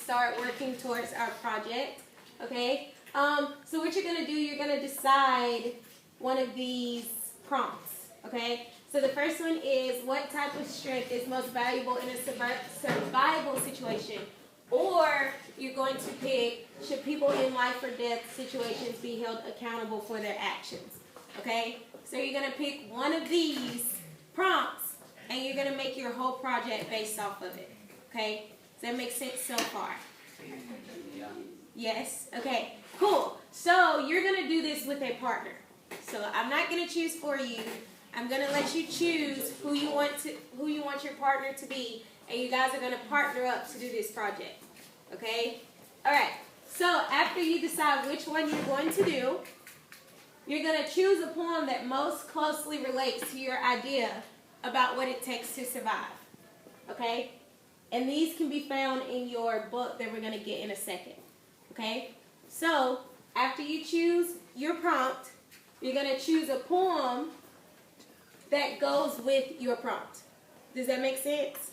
start working towards our project. Okay? So what you're going to do, you're going to decide one of these prompts. Okay? So the first one is, what type of strength is most valuable in a survival situation? Or you're going to pick, should people in life or death situations be held accountable for their actions? Okay? So you're going to pick one of these prompts, and you're going to make your whole project based off of it. Okay? Does that make sense so far? Yes? Okay, cool. So you're going to do this with a partner. So I'm not going to choose for you. I'm going to let you choose who you want your partner to be, and you guys are going to partner up to do this project. Okay? All right. So after you decide which one you're going to do, you're going to choose a poem that most closely relates to your idea about what it takes to survive. Okay? And these can be found in your book that we're going to get in a second. Okay? So after you choose your prompt, you're going to choose a poem that goes with your prompt. Does that make sense?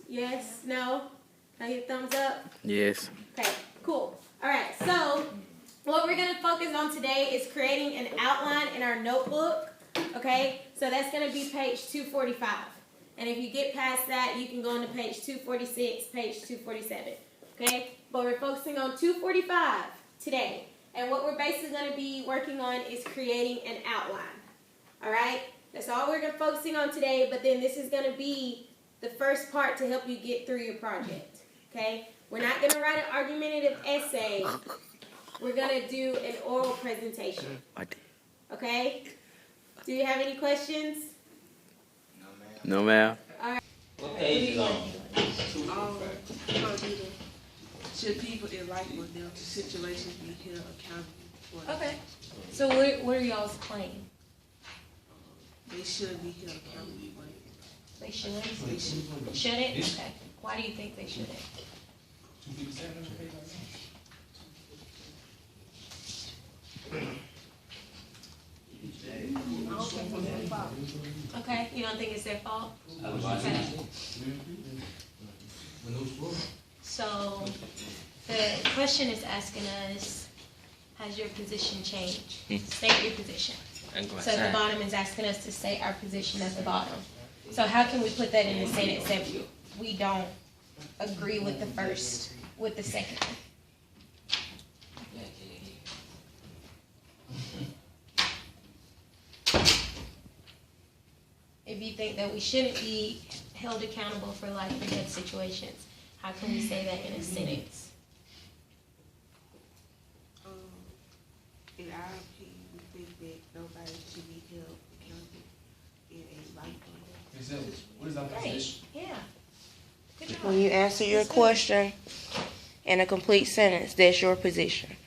Yes? No? Can I get a thumbs up? Yes. Okay, cool. All right, so what we're going to focus on today is creating an outline in our notebook. Okay? So that's going to be page 245. And if you get past that, you can go into page 246, page 247. Okay? But we're focusing on 245 today. And what we're basically going to be working on is creating an outline. All right? That's all we're focusing on today, but then this is going to be the first part to help you get through your project. Okay? We're not going to write an argumentative essay. We're going to do an oral presentation. Okay? Do you have any questions? No, ma'am. All right. What page is on? Should people in life or death situations be held accountable for their Okay. actions? So what are y'all's claim? They should be held accountable for it. They should? They should. Shouldn't? Okay. Why do you think they shouldn't? Okay, you don't think it's their fault? Okay. So the question is asking us, has your position changed? State your position. So at the bottom is asking us to state our position at the bottom. So how can we put that in a sentence that we don't agree with the second one? If you think that we shouldn't be held accountable for life and death situations, how can we say that in a sentence? In our opinion, we think that nobody should be held accountable in a life or death. What is our Great, position? yeah. Good job. When you answer your That's good. question in a complete sentence, that's your position.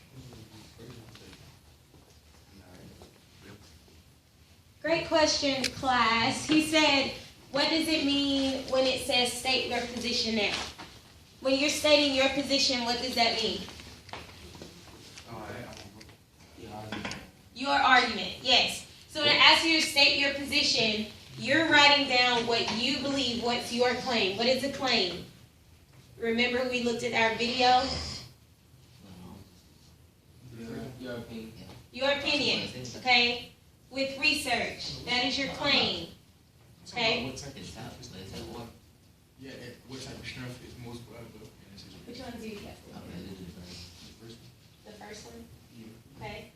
Great question, class. He said, what does it mean when it says state your position now? When you're stating your position, what does that mean? Your argument, yes. So to ask you to state your position, you're writing down what you believe, what's your claim. What is a claim? Remember we looked at our video? Your opinion. Your opinion, okay? With research, that is your claim. Okay? What type of strength? Yeah, what type of strength is most valuable in this situation? Which one do you get? The first The first one? Yeah. Okay.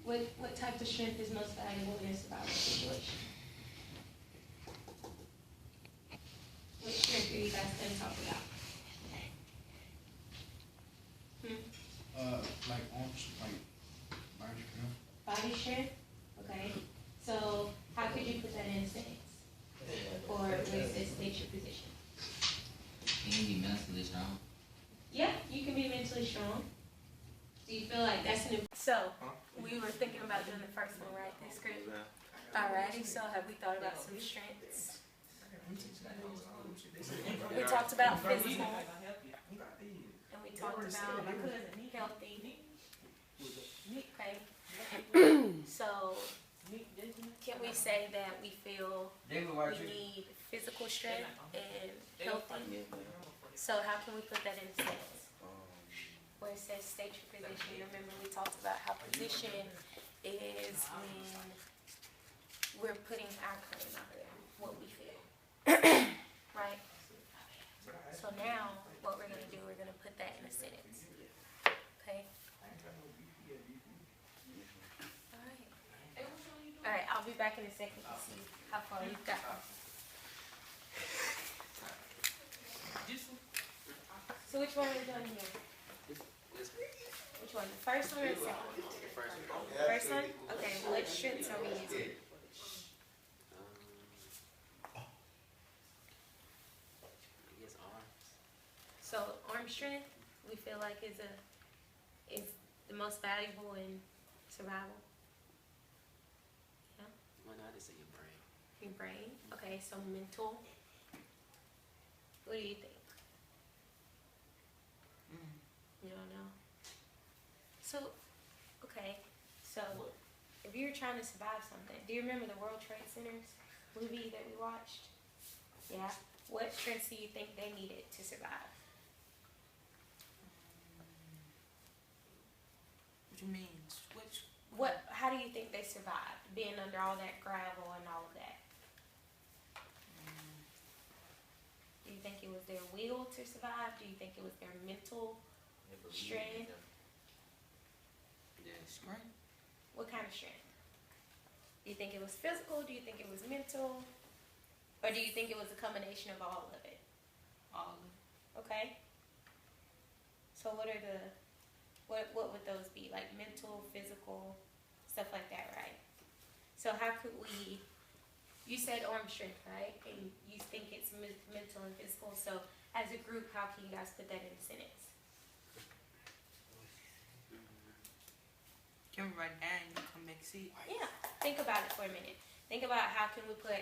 What type of strength is most valuable in a survival situation? What strength are you guys going to talk about? Like arms, like body strength. Body strength? Okay. So how could you put that in a sentence? Or where it says state your position? Can you be mentally strong? Yeah, you can be mentally strong. Do you feel like that's an... So, we were thinking about doing the first one, right? That's great. Alrighty, so have we thought about some strengths? We talked about physical. And we talked about healthy. Okay. So, can we say that we feel we need physical strength and healthy. So how can we put that in a sentence? Where it says state your position. Remember we talked about how position is when we're putting our claim out there, what we feel. Right? So now what we're gonna do, we're gonna put that in a sentence. Okay? Alright, I'll be back in a second to see how far you've got. So which one are we doing here? Which one? The first one or the second? First one? Okay, what strengths are we using? So arm strength, we feel like is the most valuable in survival. Yeah. Why not just say your brain? Your brain. Okay, so mental. What do you think? You don't know. So, okay. So, if you're trying to survive something, do you remember the World Trade Centers movie that we watched? Yeah. What strengths do you think they needed to survive? What you mean? How do you think they survived, being under all that gravel and all of that? Do you think it was their will to survive? Do you think it was their mental strength? Yeah. Strength? What kind of strength? Do you think it was physical? Do you think it was mental? Or do you think it was a combination of all of it? All of it. Okay. So what would those be? Like mental, physical, stuff like that, right? So how could we, you said arm strength, right? And you think it's mental and physical. So as a group, how can you guys put that in a sentence? Can we write down and you come back see? Yeah, think about it for a minute. Think about how can we put,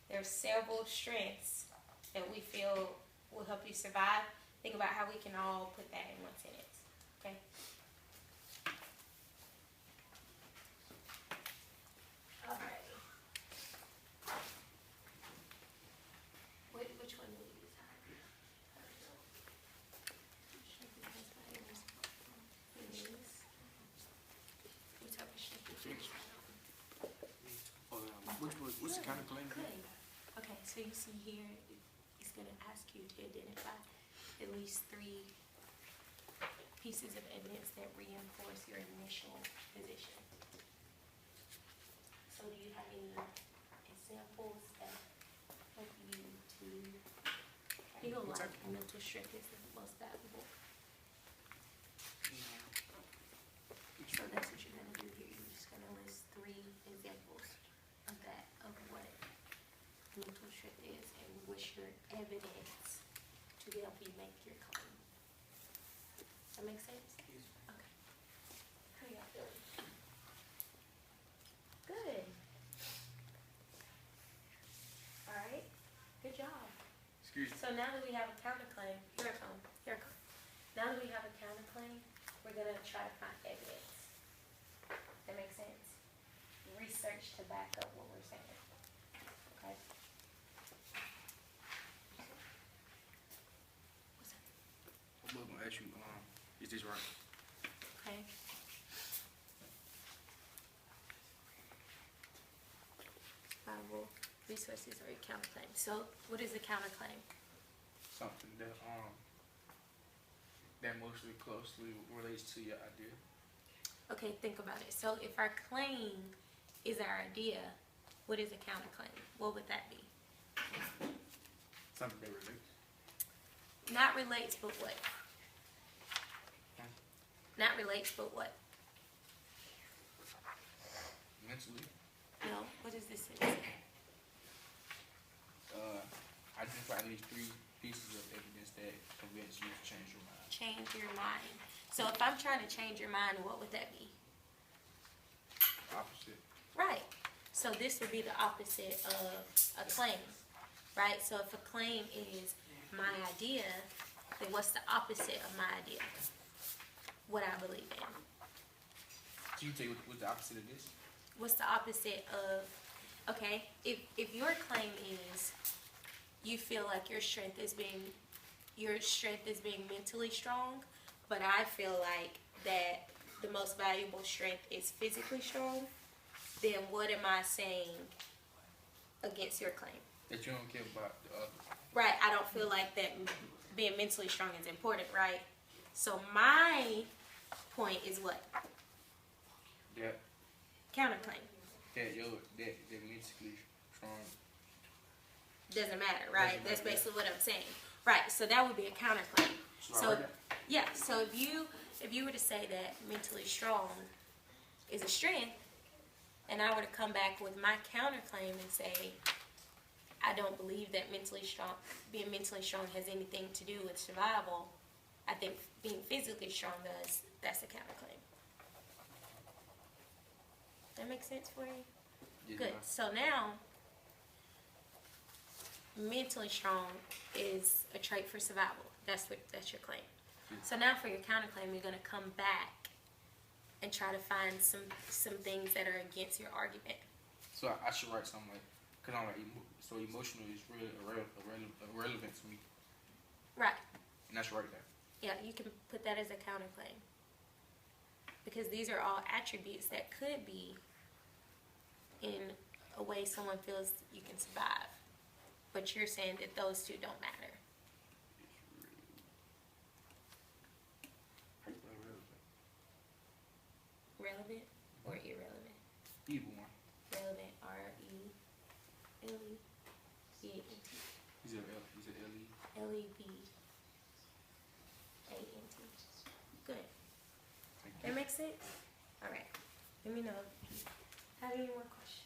there's several strengths that we feel will help you survive. Think about how we can all put that in one sentence, okay? Alright. Which one do we use? What's up, What's the kind of claim? Good. Okay, so you see here, it's going to ask you to identify at least 3 pieces of evidence that reinforce your initial position. So do you have any examples that help you to feel like mental strength is the most valuable? So that's what you're going to do here. You're just going to list 3 examples of that, of what mental strength is and what's your evidence to help you make your claim. Does that make sense? Yes. Okay. How y'all feeling? Good. Alright. Good job. Excuse me. So now that we have a counterclaim, here I come. Now that we have a counterclaim, we're gonna try to find evidence. That makes sense? Research to back up what we're saying. Okay? I'm gonna ask you, is this right? Okay. Viable resources or a counterclaim. So what is a counterclaim? Something that that mostly closely relates to your idea. Okay, think about it. So if our claim is our idea, what is a counterclaim? What would that be? Something that relates. Not relates, but what? Not relates, but what? Mentally. No, what is this sentence? Identify at least 3 pieces of evidence that convince you to change your mind. Change your mind. So if I'm trying to change your mind, what would that be? Opposite. Right. So this would be the opposite of a claim, right? So if a claim is my idea, then what's the opposite of my idea? What I believe in. So you tell you what's the opposite of this? What's the opposite of, okay, if your claim is you feel like your strength is being mentally strong, but I feel like that the most valuable strength is physically strong, then what am I saying against your claim? That you don't care about the other. Right, I don't feel like that being mentally strong is important, right? So my point is what? That Counterclaim. that mentally strong. Doesn't matter, right? That's basically what I'm saying. Right, so that would be a counterclaim. So yeah, so if you were to say that mentally strong is a strength, and I were to come back with my counterclaim and say, I don't believe that being mentally strong has anything to do with survival. I think being physically strong does. That's a counterclaim. That makes sense for you? Yeah. Good. So now, mentally strong is a trait for survival. That's your claim. So now for your counterclaim, you're going to come back and try to find some things that are against your argument. So I should write something like, because I'm like, so emotional is really irrelevant to me. Right. And I should write that. Yeah, you can put that as a counterclaim. Because these are all attributes that could be in a way someone feels you can survive. But you're saying that those two don't matter. Relevant or irrelevant? Either one. Relevant, R-E-L-E-V-A-N-T. He's a L-E. L-E-V-A-N-T. Good. Thank you. That makes sense? Alright. Let me know. Have any more questions?